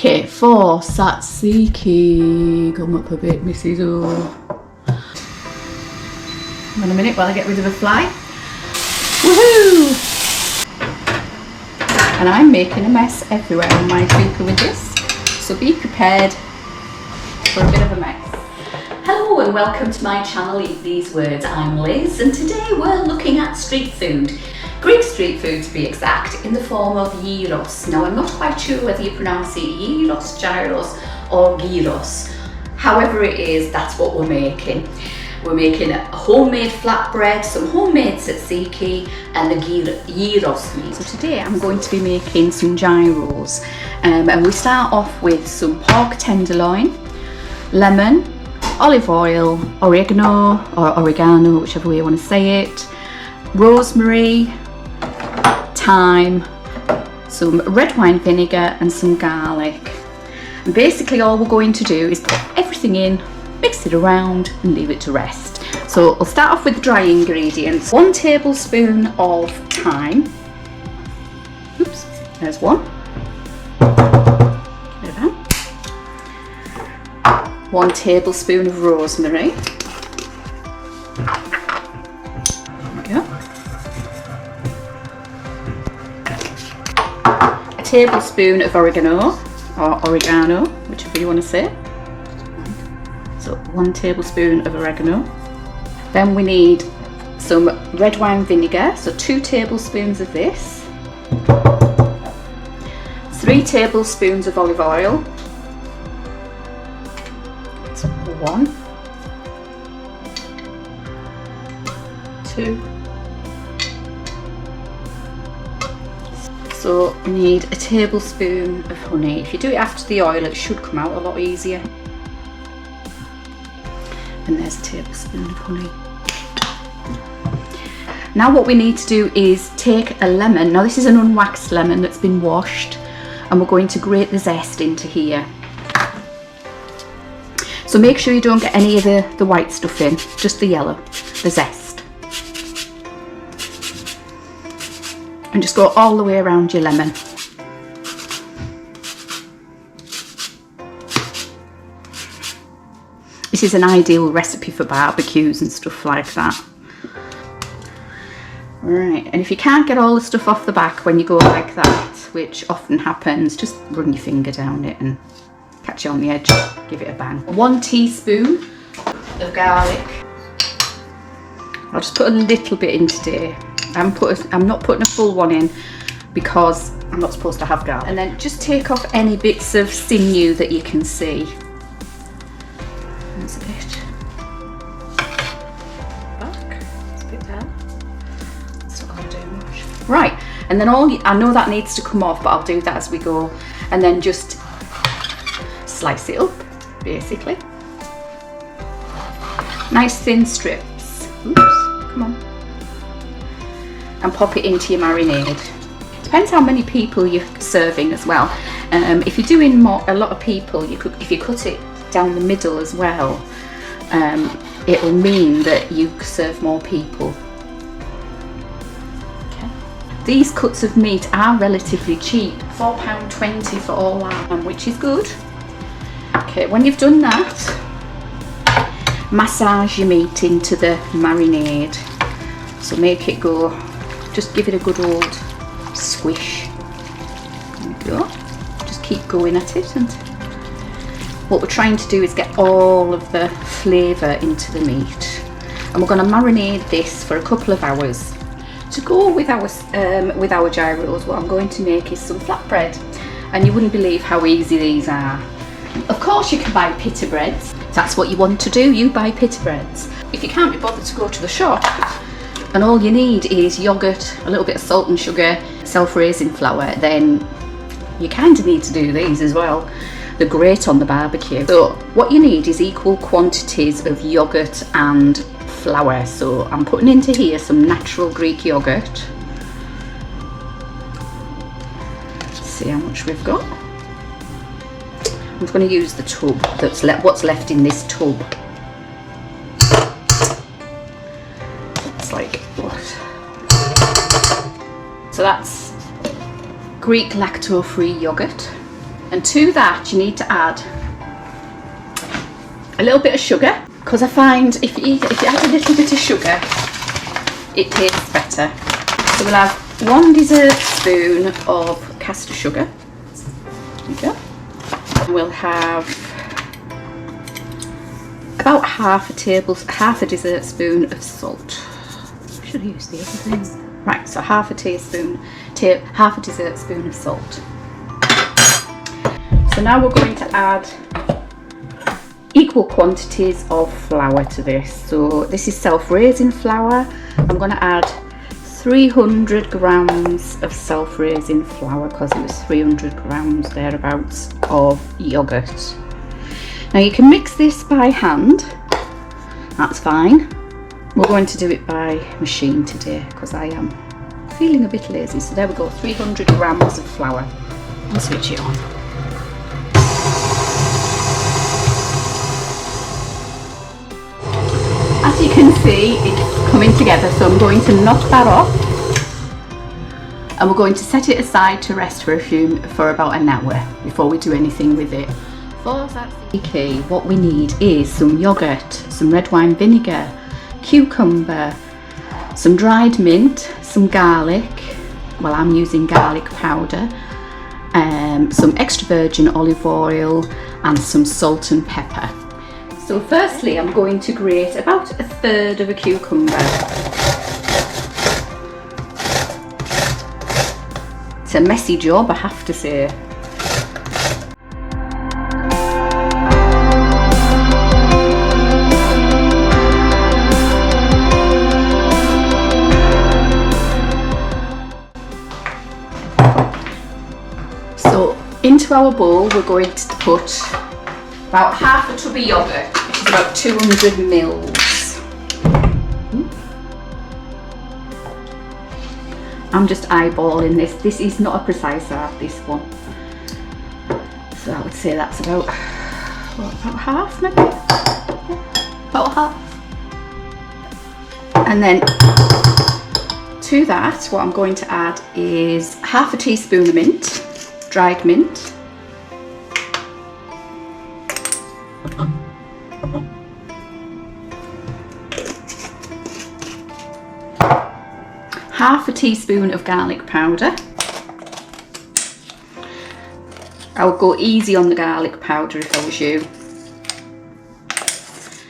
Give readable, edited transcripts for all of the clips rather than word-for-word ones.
Okay, for Tzatziki, come up a bit, Mrs. O. Wait a minute while I get rid of a fly. Woohoo! And I'm making a mess everywhere on my speaker with this, so be prepared for a bit of a mess. Hello and welcome to my channel Eat These Words. I'm Liz and today we're looking at street food. Greek street food to be exact, in the form of gyros. Now I'm not quite sure whether you pronounce it gyros, gyros or gyros. However it is, that's what we're making. We're making a homemade flatbread, some homemade tzatziki and the gyros meat. So today I'm going to be making some gyros. And we start off with some pork tenderloin, lemon, olive oil, oregano, whichever way you want to say it, rosemary, thyme, some red wine vinegar and some garlic. And basically all we're going to do is put everything in, mix it around and leave it to rest. So I'll start off with the dry ingredients. 1 tablespoon of thyme. Oops, there's one. 1 tablespoon of rosemary. There we go. A tablespoon of oregano, whichever you want to say. So 1 tablespoon of oregano. Then we need some red wine vinegar, so 2 tablespoons of this. 3 tablespoons of olive oil. 1, 2. So we need a tablespoon of honey. If you do it after the oil, it should come out a lot easier. And there's a tablespoon of honey. Now what we need to do is take a lemon. Now this is an unwaxed lemon that's been washed, and we're going to grate the zest into here. So make sure you don't get any of the white stuff in, just the yellow, the zest. And just go all the way around your lemon. This is an ideal recipe for barbecues and stuff like that. Right, and if you can't get all the stuff off the back when you go like that, which often happens, just run your finger down it and catch it on the edge, give it a bang. 1 teaspoon of garlic. I'll just put a little bit in today. I'm not putting a full one in because I'm not supposed to have garlic. And then just take off any bits of sinew that you can see. That's a bit. Back. It's a bit there. It's not going to do much. Right, and then I know that needs to come off, but I'll do that as we go. And then just slice it up, basically. Nice thin strips. Oops, come on. And pop it into your marinade. Depends how many people you're serving as well. If you're doing a lot of people, if you cut it down the middle as well, it'll mean that you serve more people. Okay. These cuts of meat are relatively cheap, £4.20 for all that, which is good. Okay, when you've done that, massage your meat into the marinade. So make it go, just give it a good old squish. There we go. Just keep going at it, and what we're trying to do is get all of the flavour into the meat. And we're going to marinate this for a couple of hours. To go with our gyros, what I'm going to make is some flatbread. And you wouldn't believe how easy these are. Of course you can buy pita breads. If that's what you want to do, you buy pita breads. If you can't be bothered to go to the shop, and all you need is yoghurt, a little bit of salt and sugar, self-raising flour, then you kind of need to do these as well. They're great on the barbecue. So what you need is equal quantities of yoghurt and flour. So I'm putting into here some natural Greek yoghurt. Let's see how much we've got. I'm just going to use the tub, what's left in this tub. It's like what? So that's Greek lactose-free yoghurt. And to that you need to add a little bit of sugar, because I find if you add a little bit of sugar it tastes better. So we'll have 1 dessert spoon of caster sugar. There you go. And we'll have about half a dessert spoon of salt. I should have used the other thing. Right, so half a dessert spoon of salt. So now we're going to add equal quantities of flour to this. So this is self-raising flour. I'm going to add 300 grams of self-raising flour because it was 300 grams thereabouts of yogurt. Now you can mix this by hand, that's fine. We're going to do it by machine today because I am feeling a bit lazy. So there we go, 300 grams of flour. I'll switch it on. As you can see, it's coming together, so I'm going to knock that off and we're going to set it aside to rest for about an hour before we do anything with it. For tzatziki, what we need is some yogurt, some red wine vinegar, cucumber, some dried mint, some garlic, well I'm using garlic powder, some extra virgin olive oil and some salt and pepper. So firstly I'm going to grate about 1/3 of a cucumber. It's a messy job, I have to say. So into our bowl we're going to put about half a tub of yogurt, which is about 200 mils. I'm just eyeballing this. This is not a precise art, this one. So I would say that's about half maybe? About half. And then to that, what I'm going to add is half a teaspoon of mint, dried mint. Half a teaspoon of garlic powder. I would go easy on the garlic powder if I was you,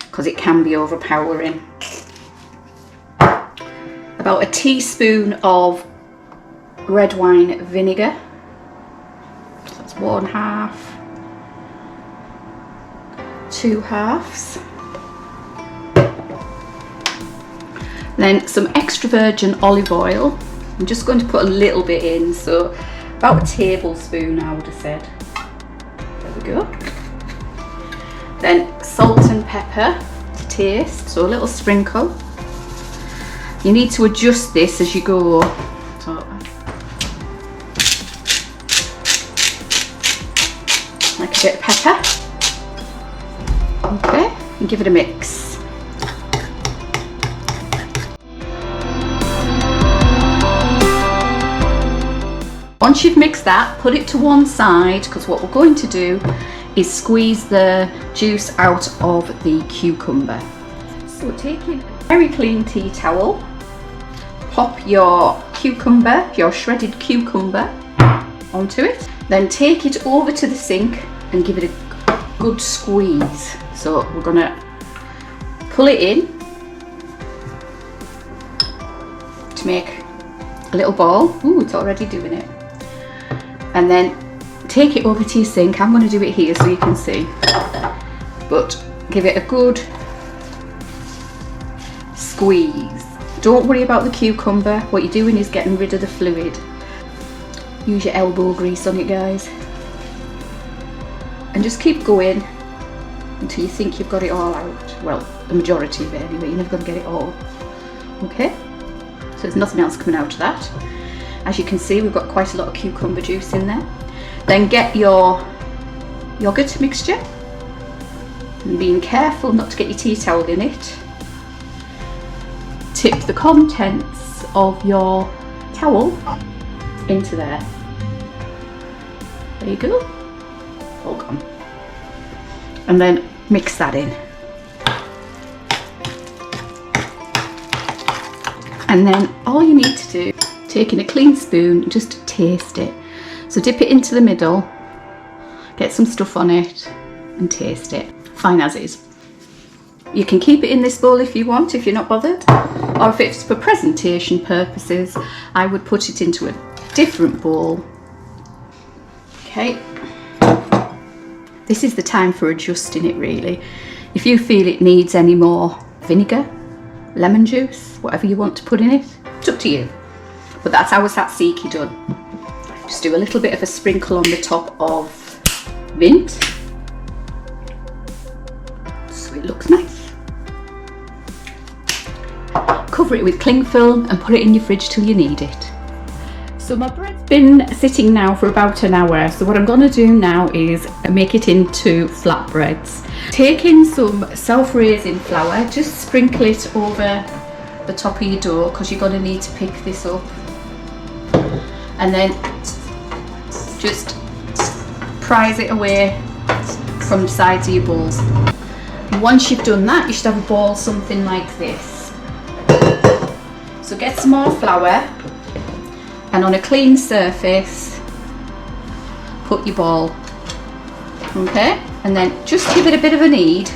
because it can be overpowering. About a teaspoon of red wine vinegar. So that's 1/2, 2 halves. Then some extra virgin olive oil. I'm just going to put a little bit in, so about a tablespoon I would have said. There we go. Then salt and pepper to taste, so a little sprinkle. You need to adjust this as you go. So, like a bit of pepper. Okay, and give it a mix. Once you've mixed that, put it to one side, because what we're going to do is squeeze the juice out of the cucumber. So taking a very clean tea towel, pop your cucumber, your shredded cucumber, onto it. Then take it over to the sink and give it a good squeeze. So we're going to pull it in to make a little ball. Ooh, it's already doing it. And then take it over to your sink. I'm going to do it here so you can see, but give it a good squeeze. Don't worry about the cucumber. What you're doing is getting rid of the fluid. Use your elbow grease on it, guys, and just keep going until you think you've got it all out. Well, the majority of it anyway. You're never going to get it all. Okay, so there's nothing else coming out of that. As you can see, we've got quite a lot of cucumber juice in there. Then get your yogurt mixture, and being careful not to get your tea towel in it. Tip the contents of your towel into there. There you go. all gone. And then mix that in. And then all you need to do, take in a clean spoon, just taste it. So dip it into the middle, get some stuff on it and taste it. Fine as is. You can keep it in this bowl if you want, if you're not bothered. Or if it's for presentation purposes, I would put it into a different bowl. Okay. This is the time for adjusting it really. If you feel it needs any more vinegar, lemon juice, whatever you want to put in it, it's up to you. But that's our tzatziki done. Just do a little bit of a sprinkle on the top of mint, so it looks nice. Cover it with cling film and put it in your fridge till you need it. So my bread's been sitting now for about an hour, so what I'm going to do now is make it into flatbreads. Take in some self-raising flour, just sprinkle it over the top of your dough because you're going to need to pick this up. And then just prise it away from the sides of your balls. And once you've done that, you should have a ball something like this. So get some more flour and on a clean surface put your ball, okay, and then just give it a bit of a knead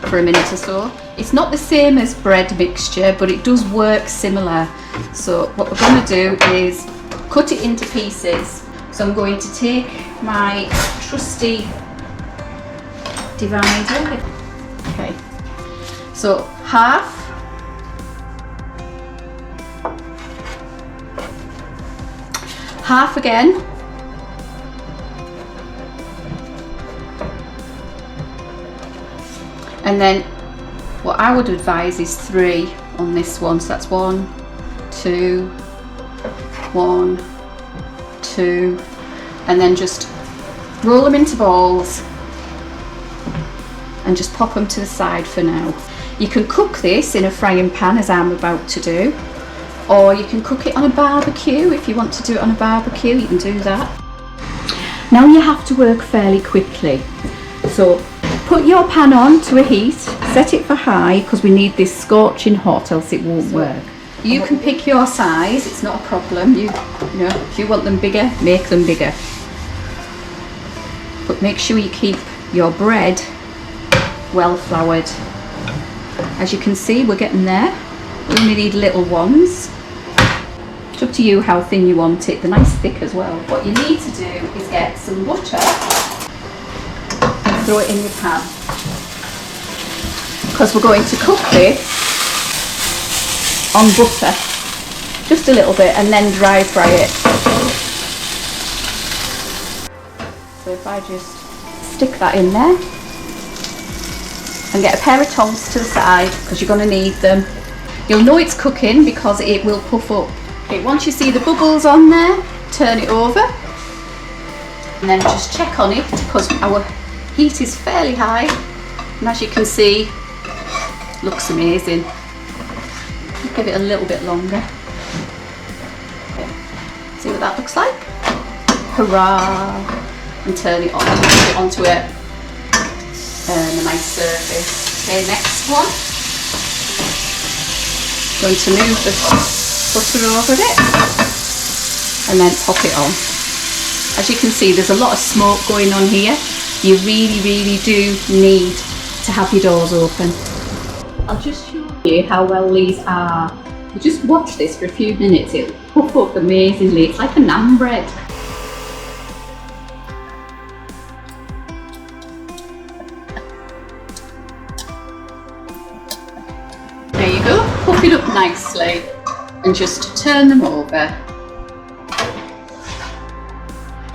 for a minute or so. It's not the same as bread mixture, but it does work similar. So what we're going to do is cut it into pieces. So I'm going to take my trusty divider, okay, so half, half again, and then what I would advise is 3 on this one. So that's 1, 2, 1, 2, and then just roll them into balls and just pop them to the side for now. You can cook this in a frying pan as I'm about to do, or you can cook it on a barbecue. If you want to do it on a barbecue, you can do that. Now you have to work fairly quickly. So put your pan on to a heat, set it for high because we need this scorching hot, else it won't work. You can pick your size, it's not a problem. You know, if you want them bigger, make them bigger. But make sure you keep your bread well floured. As you can see, we're getting there. We only need little ones. It's up to you how thin you want it. They're nice thick as well. What you need to do is get some butter and throw it in your pan, because we're going to cook this on butter, just a little bit, and then dry fry it. So if I just stick that in there and get a pair of tongs to the side, because you're going to need them. You'll know it's cooking because it will puff up. Okay, once you see the bubbles on there, turn it over and then just check on it, because our heat is fairly high, and as you can see, looks amazing. Give it a little bit longer. Okay. See what that looks like? Hurrah! And turn it on, put it onto a nice surface. Okay, next one. Going to move the butter over it and then pop it on. As you can see, there's a lot of smoke going on here. You really do need to have your doors open. I'll just show you how well these are. You just watch this for a few minutes, it'll puff up amazingly. It's like a naan bread. There you go, puff it up nicely and just turn them over.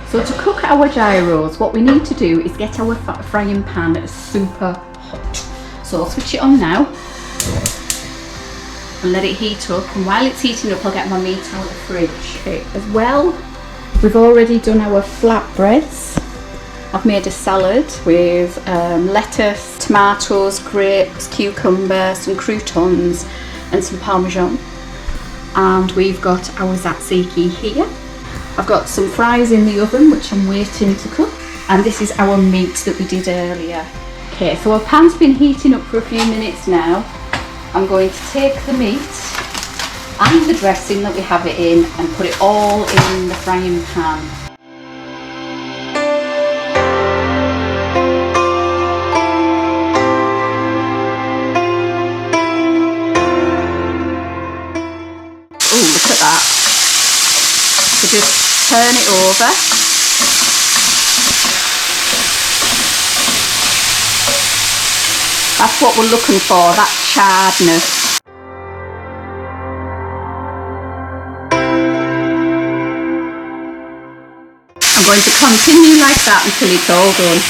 So to cook our gyros, what we need to do is get our frying pan super hot. So I'll switch it on now and let it heat up, and while it's heating up I'll get my meat out of the fridge. Okay, as well, we've already done our flatbreads. I've made a salad with lettuce, tomatoes, grapes, cucumber, some croutons and some parmesan, and we've got our tzatziki here. I've got some fries in the oven which I'm waiting to cook, and this is our meat that we did earlier. Okay, so our pan's been heating up for a few minutes now. I'm going to take the meat and the dressing that we have it in and put it all in the frying pan. Oh, look at that. So just turn it over. That's what we're looking for, that charredness. I'm going to continue like that until it's all done.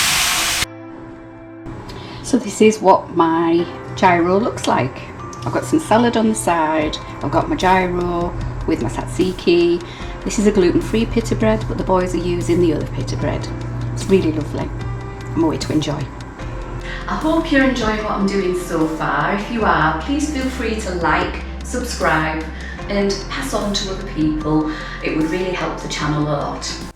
So this is what my gyro looks like. I've got some salad on the side, I've got my gyro with my tzatziki. This is a gluten-free pita bread, but the boys are using the other pita bread. It's really lovely. I'm away to enjoy. I hope you're enjoying what I'm doing so far. If you are, please feel free to like, subscribe and pass on to other people. It would really help the channel a lot.